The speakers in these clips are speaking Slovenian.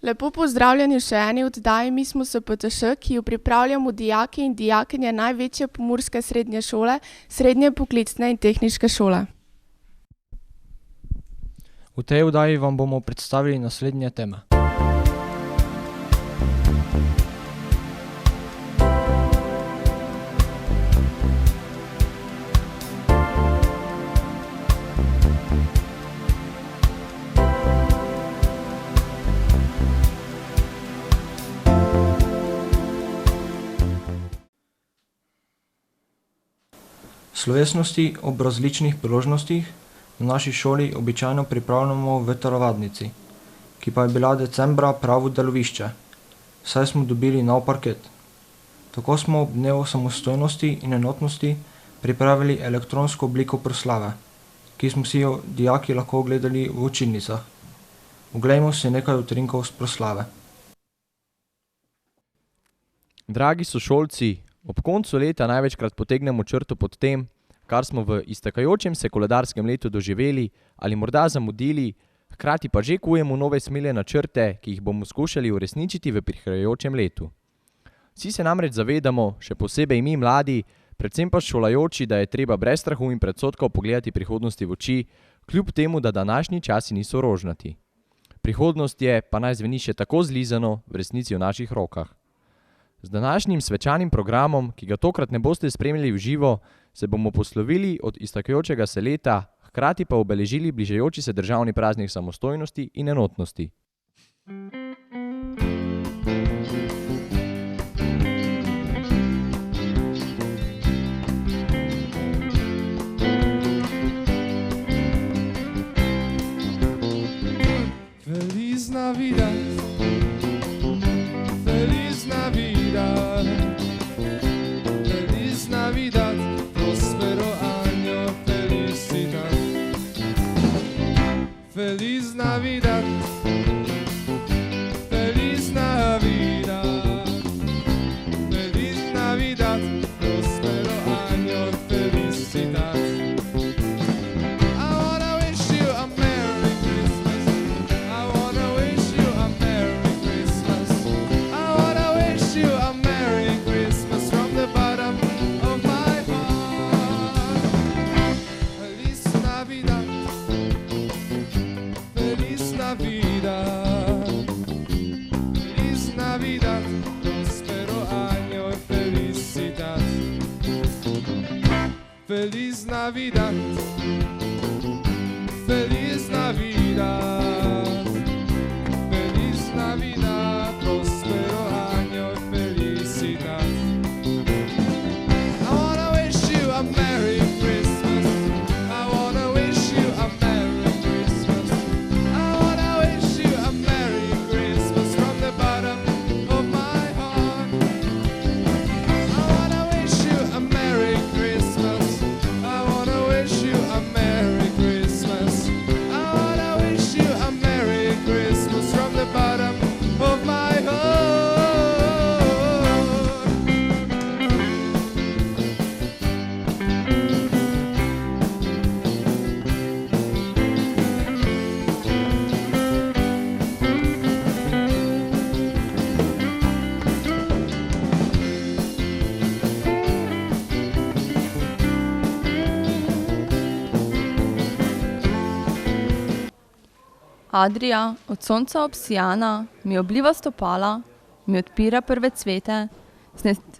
Lepo pozdravljeni v še eni oddaji Mi smo SPTŠ, ki jo pripravljamo dijaki in dijakinje največje pomurske srednje šole, Srednje poklicne in tehniške šole. V tej oddaji vam bomo predstavili naslednje teme. Slovesnosti ob različnih priložnostih v naši šoli običajno pripravljamo v telovadnici, ki pa je bila decembra pravo delovišče, saj smo dobili nov parket. Tako smo ob dnevu samostojnosti in enotnosti pripravili elektronsko obliko proslave, ki smo si jo dijaki lahko ogledali v učilnicah. Oglejmo si nekaj utrinkov s proslave. Dragi sošolci, ob koncu leta največkrat potegnemo črto pod tem, kar smo v iztekajočem se koledarskem letu doživeli ali morda zamudili, hkrati pa že kujemo nove smele načrte, ki jih bomo skušali uresničiti v prihajajočem letu. Vsi se namreč zavedamo, še posebej mi mladi, predvsem pa šolajoči, da je treba brez strahu in predsodkov pogledati prihodnosti v oči, kljub temu, da današnji časi niso rožnati. Prihodnost je, pa naj zveni še tako zlizano, v resnici v naših rokah. Z današnjim svečanim programom, ki ga tokrat ne boste spremljali v živo, se bomo poslovili od iztekajočega se leta, hkrati pa obeležili bližajoči se državni praznik samostojnosti in enotnosti. Feliz Navidad, Feliz Navidad, Feliz Navidad, prospero año, felicidad. Feliz Navidad, Feliz Navidad, Feliz Navidad, prospero año, felicidad. I wanna wish you a Merry Christmas. I wanna wish you a Merry Christmas. I wanna wish you a Merry Christmas from the bottom of my heart. Feliz Navidad, Feliz Navidad, Feliz Navidad, prospero año y felicidad. Feliz Navidad, Feliz Navidad, Feliz Navidad, prospero año y felicidad. I wanna wish you a Merry Christmas. I wanna wish you a Merry Christmas. I wanna wish you a Merry Christmas from the bottom of my heart. I wanna wish you a Merry Christmas. I wanna wish you a Merry Christmas. I wanna wish you a Merry Christmas from the bottom of my heart. Adria, od sonca obsijana, mi obliva stopala, mi odpira prve cvete,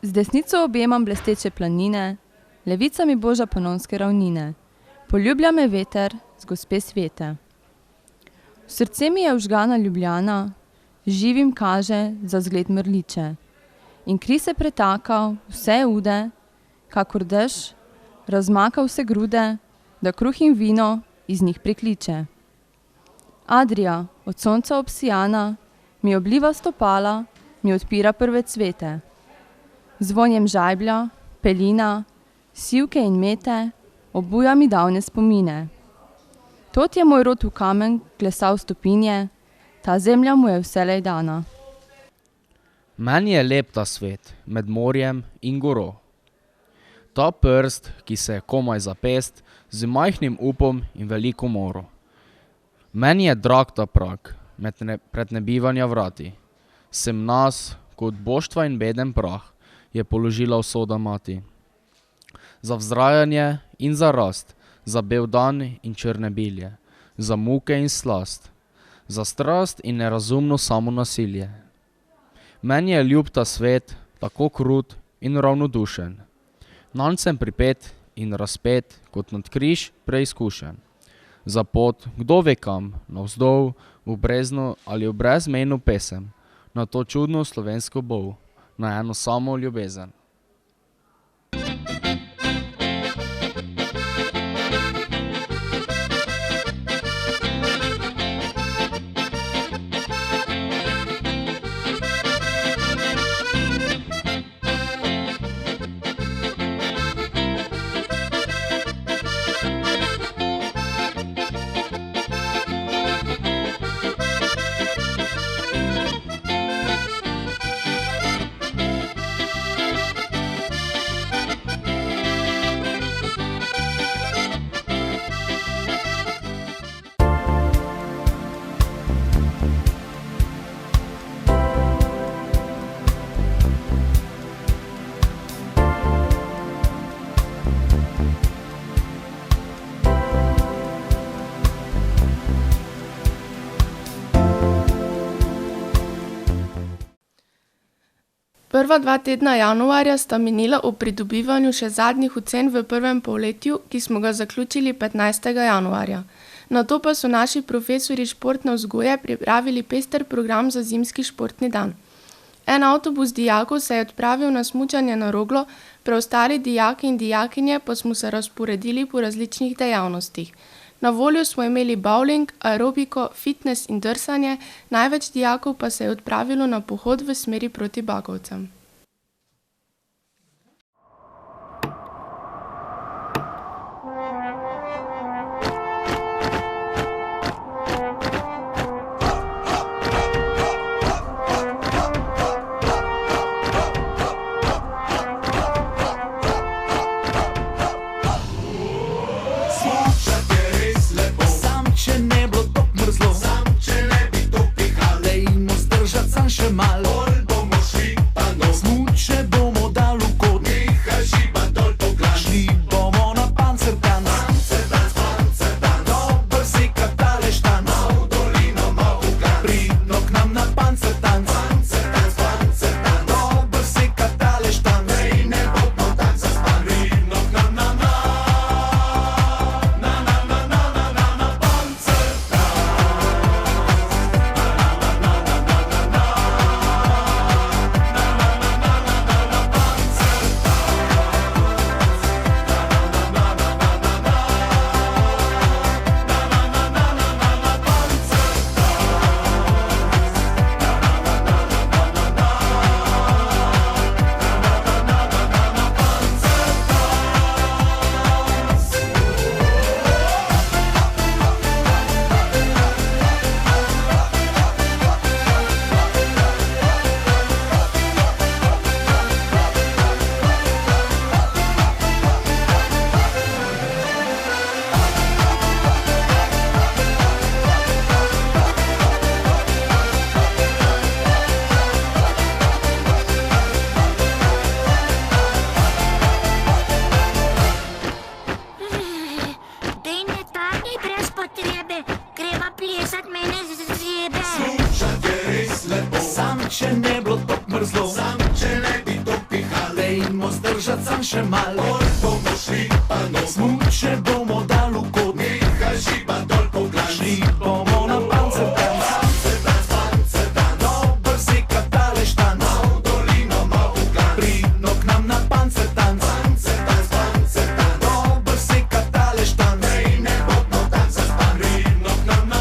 z desnico objemam blesteče planine, levica mi boža Panonske ravnine. Poljublja me veter z gospe svete. V srce mi je vžgana Ljubljana, živim kaže za zgled mrliče. In kri se pretaka vse ude, kakor dež, razmaka vse grude, da kruh in vino iz njih prikliče. Adria, od sonca obsijana, mi obliva stopala, mi odpira prve cvete. Zvonjem žajblja, pelina, sivke in mete, obuja mi davne spomine. Tot je moj rod v kamen klesal stopinje, ta zemlja mu je vselej dana. Meni je lep ta svet, med morjem in goro. Ta prst, ki se je komaj zapest, z majhnim upom in veliko moro. Meni je drag ta prak, pred nebivanja vrati. Sem nas, kot boštva in beden prah, je položila usoda mati. Za vzrajanje in za rast, za bel dan in črne bilje, za muke in slast, za strast in nerazumno samo nasilje. Meni je ljub ta svet, tako krut in ravnodušen. Nanj sem pripet in razpet, kot nad križ preizkušen. Za pot, kdo ve kam, navzdol, v brezno ali v brezmejno pesem, na to čudno slovensko bov, na eno samo ljubezen. Prva 2 tedna januarja sta minila ob pridobivanju še zadnjih ocen v prvem polletju, ki smo ga zaključili 15. januarja. Nato pa so naši profesorji športne vzgoje pripravili pester program za zimski športni dan. En avtobus dijakov se je odpravil na smučanje na Roglo, preostali dijaki in dijakinje pa smo se razporedili po različnih dejavnostih. Na voljo smo imeli bowling, aerobiko, fitness in drsanje, največ dijakov pa se je odpravilo na pohod v smeri proti Bagovcem. če ne bilo tako mrzlo, sam če ne bi to pihali, dejmo zdržati sam še malo, bolj bomo šli pa no, smuče bomo dali v kot, nehaj žiba dol po glas, šli bomo na pancertanc, dober si katale štanc, mal dolino, mal v glas, pridno k nam na pancertanc, dober si katale štanc, nej ne bodno tanca span, pridno k nam na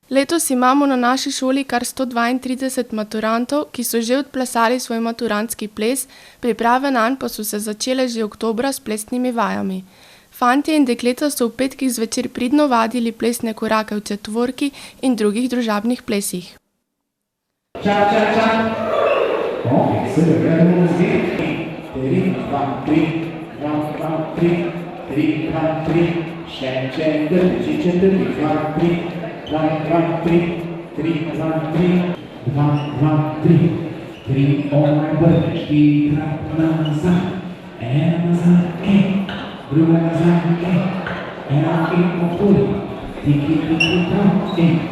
Letos imamo na naši šoli kar 132 maturantov, ki so že odplesali svoj maturantski ples, priprave nanj pa so se začele že oktobra s plesnimi vajami. Fantje in dekleta so v petkih zvečer pridno vadili plesne korake v četvorki in drugih družabnih plesih. Ča, ča, ča. Ok, se gledamo zdaj. 3, 2, 3, 2, 2, 3, 3, 2, 3, še četrti, 2, 3, 2, 2, 3, 3, 2, 3, 2, 2, 3, 3, obrneš, 4 nazaj, ena nazaj, druga nazaj, ena in populi, tiki, prav,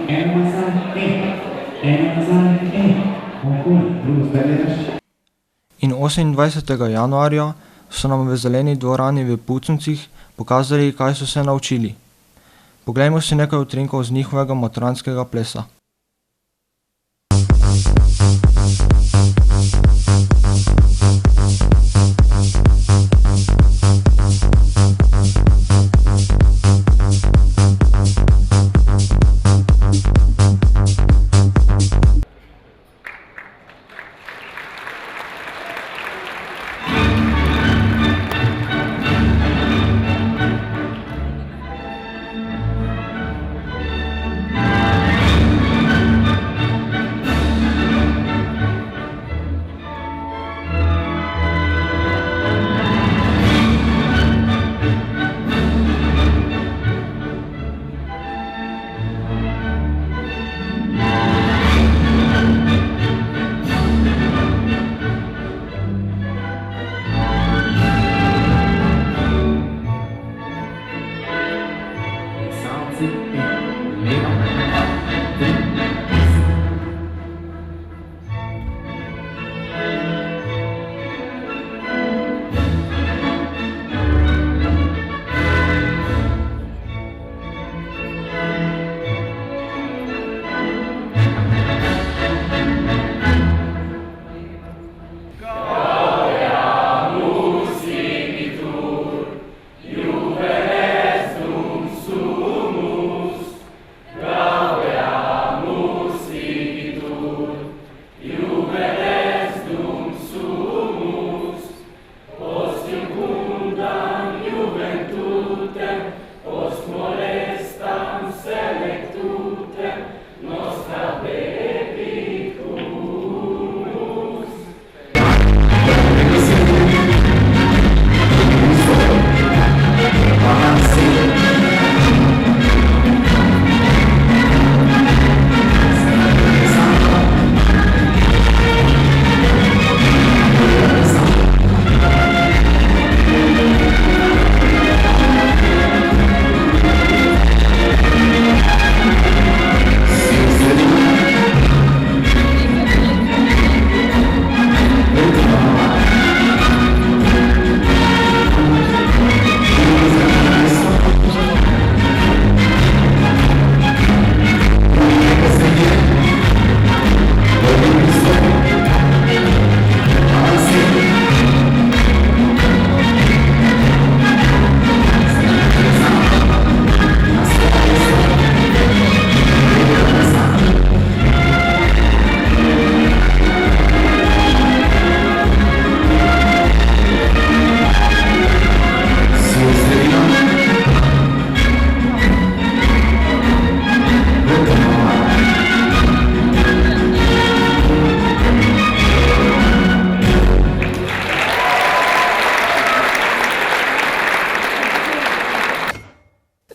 ena nazaj, ena nazaj, populi, drugo zbeležeš. In 28. januarja so nam v zeleni dvorani v Puconcih pokazali, kaj so se naučili. Poglejmo si nekaj utrinkov z njihovega maturantskega plesa.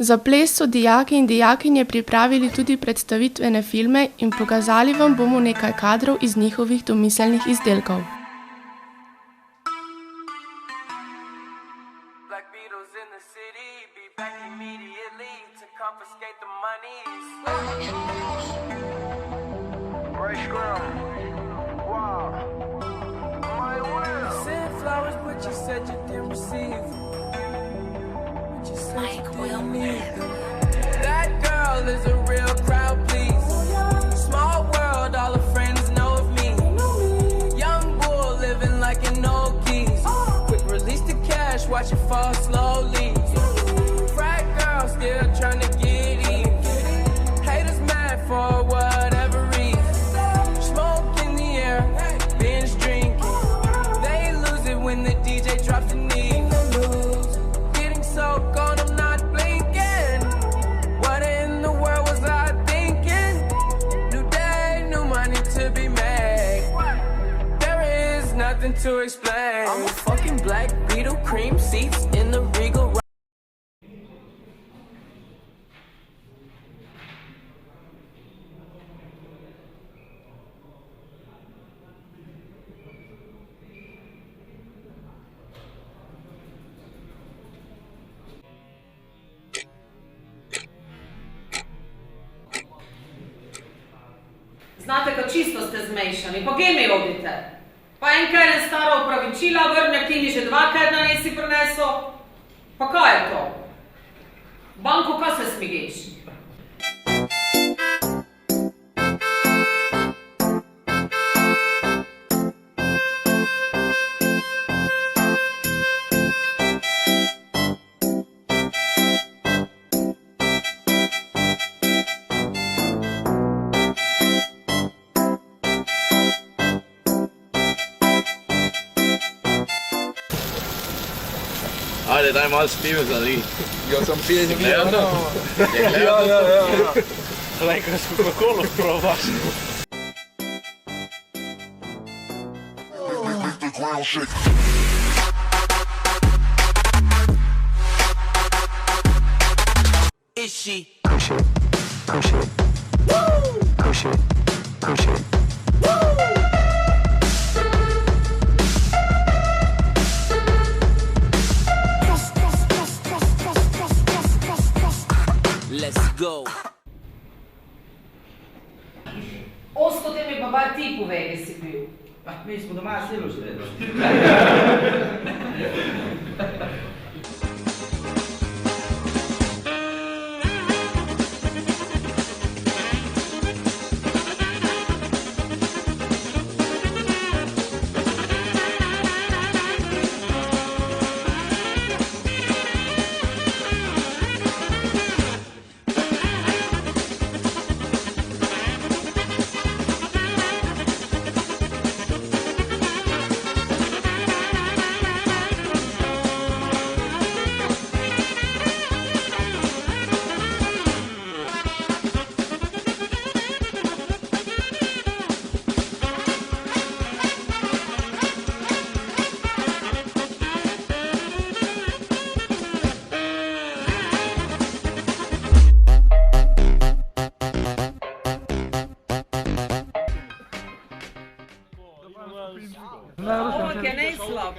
Za ples so dijaki in dijakinje pripravili tudi predstavitvene filme in pokazali vam bomo nekaj kadrov iz njihovih domiselnih izdelkov. That girl is a real crowd, please. Small world, all her friends know of me. Young bull living like an old geese. Quick release the cash, watch it fall slowly. Frat girl still trying to get in. Haters mad for to explain. I'm a fucking black beetle, cream seats in the Regal. Znate, ko čisto ste zmešani, pa kje mi odite? Pa enkrat je stara opravičila, vrne ti mi že dvakrat na nesi prinesel. Pa kaj je to? Banko, kaj se smigiš? Ajde, daj malo spive za li. Ja sam pijen Gledano? Ja. Lejka s Coca-Colom probaš. Is she? Push it, push it, push it, push it. Let's go. Osto te mi pa bar ti povej, da si bil. Pa, mi smo doma silo sredo. Ovo je ne slab.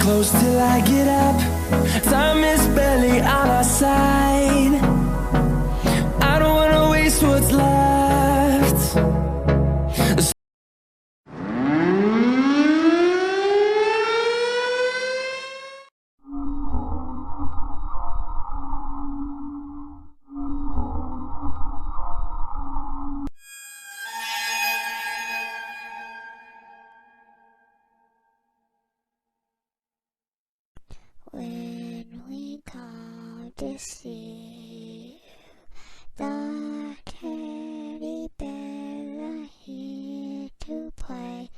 Close till I get up. Time is barely on our side. I don't wanna waste what's left. When we come to see the teddy bears are here to play.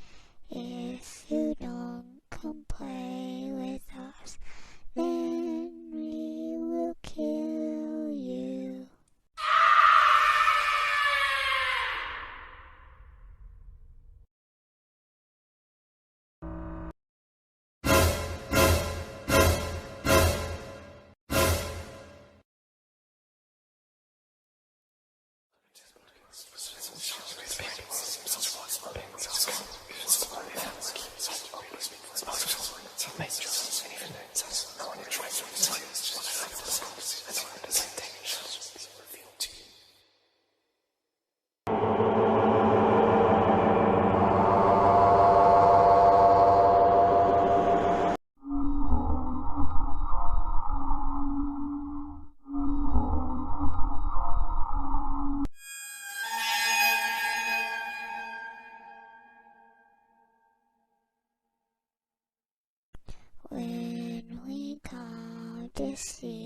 If you don't come play with us, then we will kill you. when we come to see.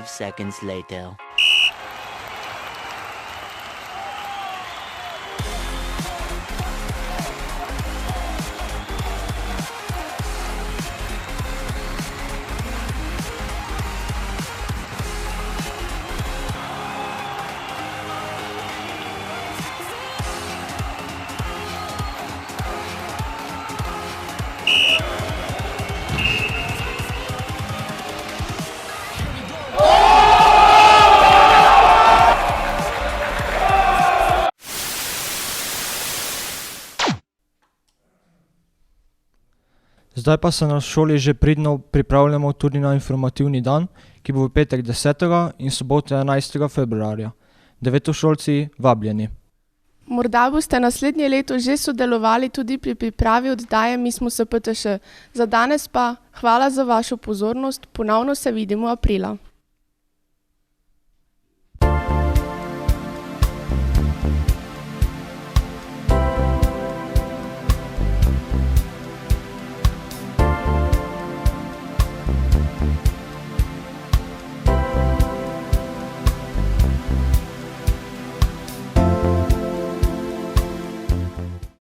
Seconds later. Zdaj pa se na šoli že pridno pripravljamo tudi na informativni dan, ki bo v petek 10. in soboto 11. februarja. Devetošolci vabljeni. Morda boste naslednje leto že sodelovali tudi pri pripravi oddaje Mi smo SPTŠ. Za danes pa hvala za vašo pozornost, ponovno se vidimo aprila.